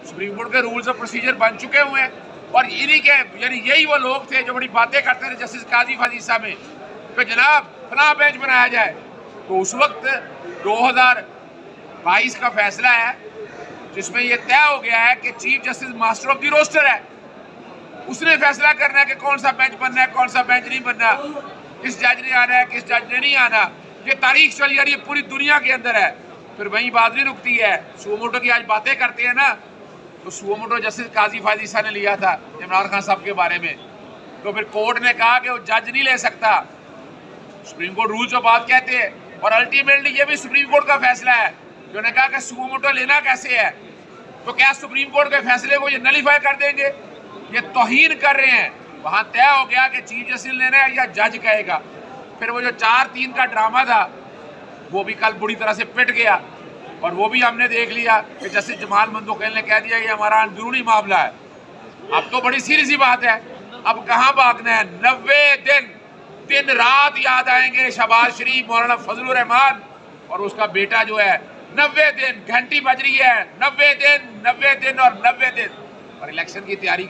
Supreme court के rules of procedure बन चुके हुए हैं और इन्हीं के यानी यही वो लोग थे जो बड़ी बातें करते थे जस्टिस काजी फाजीसा में कि जनाब फला बेंच बनाया जाए। तो उस वक्त 2022 का फैसला है जिसमें यह तय हो गया है कि chief justice master of the roster है, उसने फैसला करना है कि कौन सा बेंच बनना है कौन सा बेंच नहीं बनना, किस जज ने आना है किस जज ने नहीं आना। ये तारीख चली जा रही है पूरी दुनिया के अंदर है। फिर वही बात नहीं रुकती है। सुओमोटो की आज बातें करते हैं ना, तो सुओमोटो जस्टिस काजी फाजीसा ने लिया था इमरान खान साहब के बारे में, तो फिर कोर्ट ने कहा कि वो जज नहीं ले सकता। सुप्रीम कोर्ट रूल्स ऑफ बात कहते हैं और अल्टीमेटली ये भी सुप्रीम कोर्ट का फैसला है जो ने कहा कि सुओमोटो लेना कैसे है। तो क्या सुप्रीम कोर्ट के फैसले को ये नलीफाई कर देंगे? ये तौहीन कर रहे हैं। वहां तय हो गया कि चीफ जस्टिस लेना है या जज कहेगा। फिर वो जो 4-3 का ड्रामा था वो भी कल बुरी तरह से पिट गया और वो भी हमने देख लिया कि जस्टिस जमाल मंदोखेल ने कह दिया ये हमारा अंदरूनी मामला है। अब तो बड़ी सीरियस सी बात है, अब कहाँ भागना है। 90 दिन रात याद आएंगे शहबाज शरीफ, मौलाना फजलुर रहमान और उसका बेटा जो है। 90 दिन घंटी बज रही है, 90 दिन और 90 दिन और इलेक्शन की तैयारी